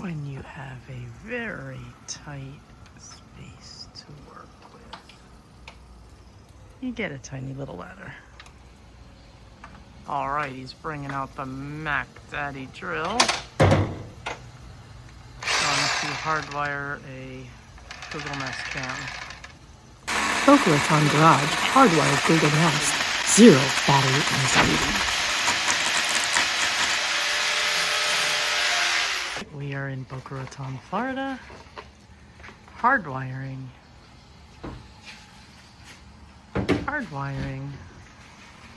when you have a very tight space to work with. You get a tiny little ladder. All right, he's bringing out the Mac Daddy drill. Trying to hardwire a Google Nest cam. Boca Raton Garage, hardwired Google Nest, 0 battery anxiety. We are in Boca Raton, Florida, hardwiring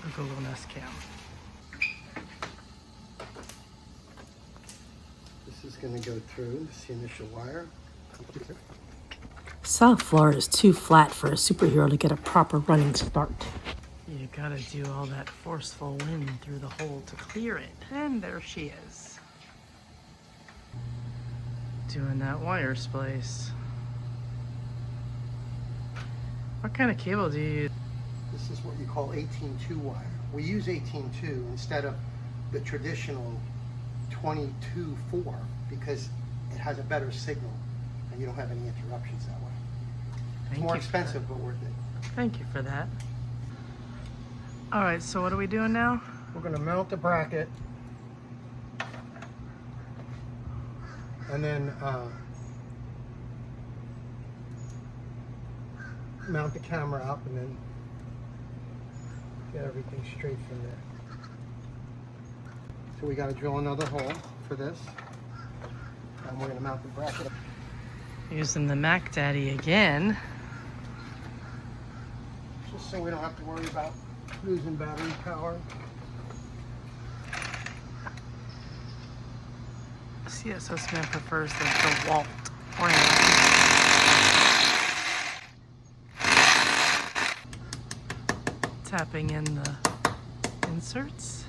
a Google Nest cam. This is going to go through the initial wire. South Florida is too flat for a superhero to get a proper running start. You gotta do all that forceful wind through the hole to clear it. And there she is. Doing that wire splice. What kind of cable do you use? This is what you call 18-2 wire. We use 18-2 instead of the traditional 22-4 because it has a better signal and you don't have any interruptions that way. It's more expensive, but worth it. Thank you for that. All right, so what are we doing now? We're going to mount the bracket and then mount the camera up and then get everything straight from there. So we got to drill another hole for this, and we're going to mount the bracket up. Using the Mac Daddy again. Just so we don't have to worry about losing battery power. CSS man prefers the DeWalt brand. Tapping in the inserts.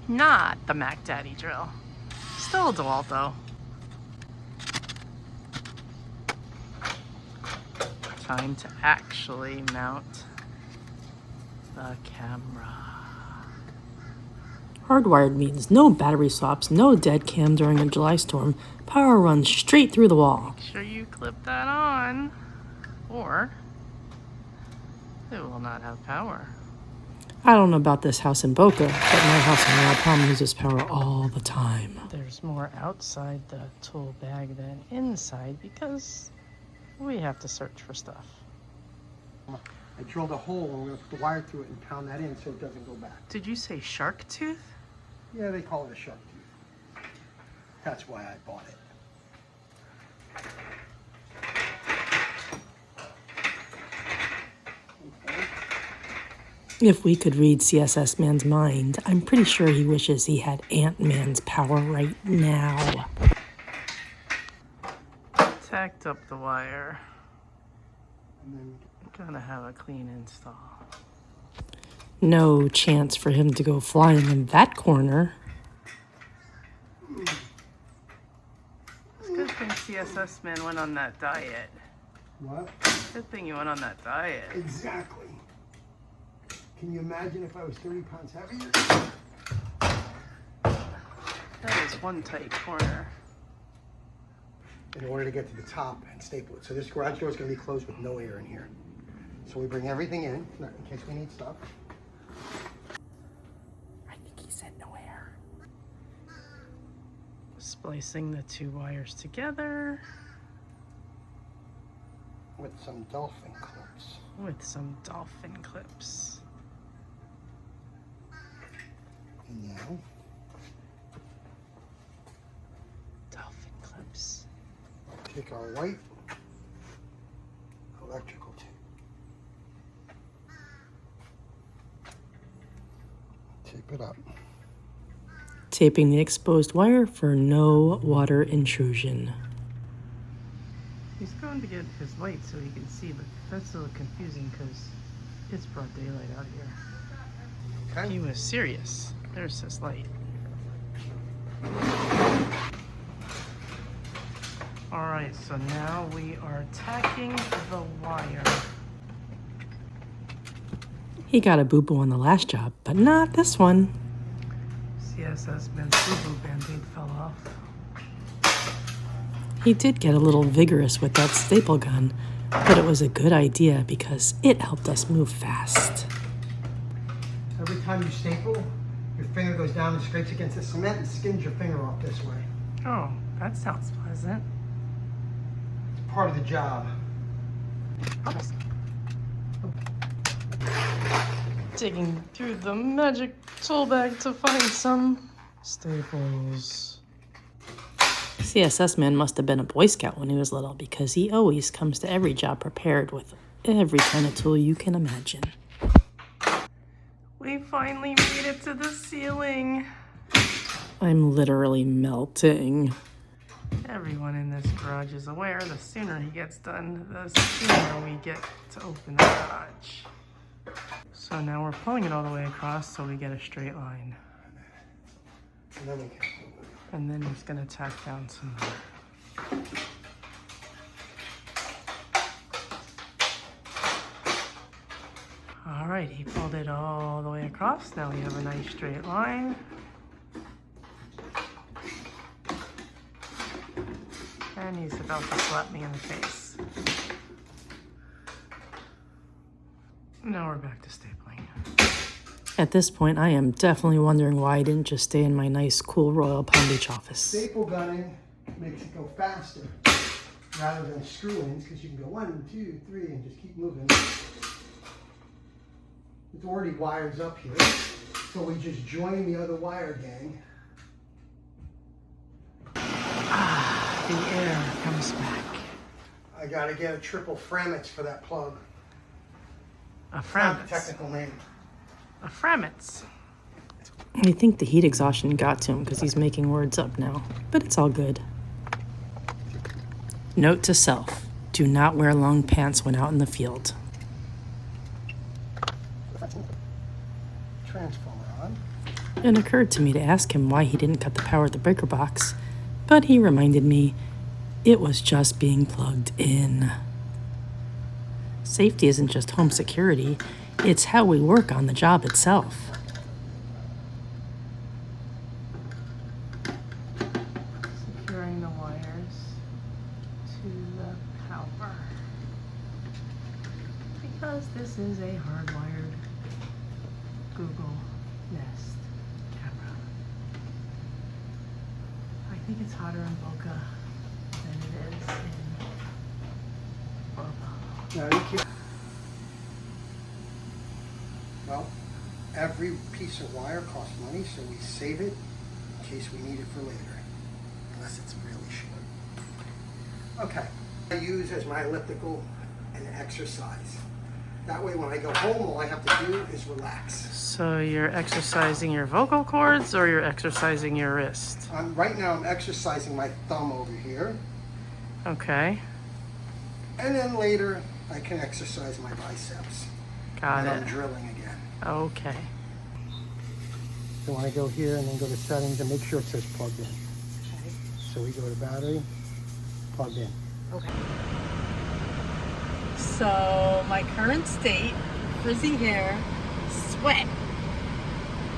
Not the Mac Daddy drill. Still a DeWalt though. Time to actually mount the camera. Hardwired means no battery swaps, no dead cam during a July storm. Power runs straight through the wall. Make sure you clip that on, or it will not have power. I don't know about this house in Boca, but my house in Royal Palm uses power all the time. There's more outside the tool bag than inside because we have to search for stuff. I drilled a hole and we're going to put the wire through it and pound that in so it doesn't go back. Did you say shark tooth? Yeah, they call it a shark tooth. That's why I bought it. If we could read CSS Man's mind, I'm pretty sure he wishes he had Ant-Man's power right now. Tacked up the wire. And then Gotta have a clean install. No chance for him to go flying in that corner. It's a good thing CSS man went on that diet. what? Good thing you went on that diet. Exactly. Can you imagine if I was 30 pounds heavier? That is one tight corner. In order to get to the top and staple it. So this garage door is going to be closed with no air in here. So we bring everything in case we need stuff. I think he said no air. Splicing the two wires together With some dolphin clips. with some dolphin clips. And now, Dolphin clips. take our white electrical tape. Tape it up. Taping the exposed wire for no water intrusion. He's going to get his light so he can see, but that's a little confusing because it's broad daylight out here. Okay. He was serious. There's his light. Alright, so now we are tacking the wire. He got a boo-boo on the last job, but not this one. CSS man's boo-boo band-aid fell off. He did get a little vigorous with that staple gun, but it was a good idea because it helped us move fast. Every time you staple, your finger goes down and scrapes against the cement and skins your finger off this way. Oh, that sounds pleasant. It's part of the job. Digging through the magic tool bag to find some staples. CSS man must have been a Boy Scout when he was little because he always comes to every job prepared with every kind of tool you can imagine. We finally made it to the ceiling. I'm literally melting. Everyone in this garage is aware the sooner he gets done, the sooner we get to open the garage. So now we're pulling it all the way across so we get a straight line. And then we can. And then he's gonna tack down some more. All right, he pulled it all the way across. Now we have a nice straight line. And he's about to slap me in the face. Now we're back to stapling. At this point, I am definitely wondering why I didn't just stay in my nice, cool Royal Palm Beach office. Staple gunning makes it go faster rather than screw-ins because you can go 1, 2, 3 and just keep moving. It's already wires up here, so we just join the other wire gang. Ah, the air comes back. I gotta get a triple Framitz for that plug. A Not the Framitz. technical name. A Framitz. I think the heat exhaustion got to him because he's making words up now, but it's all good. Note to self, do not wear long pants when out in the field. Transformer on. It occurred to me to ask him why he didn't cut the power of the breaker box, but he reminded me it was just being plugged in. Safety isn't just home security, it's how we work on the job itself. Securing the wires to the power. Because this is a hardwired Google Nest camera. I think it's hotter in Boca than it is in Boca. No, you can't. Well, every piece of wire costs money, so we save it in case we need it for later, unless it's really short. Okay, I use as my elliptical and exercise. That way when I go home, all I have to do is relax. So you're exercising your vocal cords or you're exercising your wrist? Right now I'm exercising my thumb over here, Okay, and then later I can exercise my biceps. got and I'm it. drilling again. Okay. So when I go here and then go to settings and make sure it says plugged in. So we go to battery, plugged in. Okay. So my current state, frizzy hair, sweat,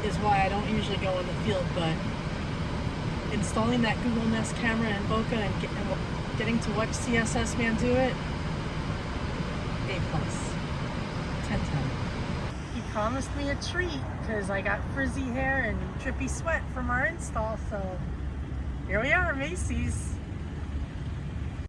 is why I don't usually go in the field, but installing that Google Nest camera in Boca and getting to watch CSS man do it, A+. 10/10. He promised me a treat because I got frizzy hair and drippy sweat from our install, so here we are, Macy's.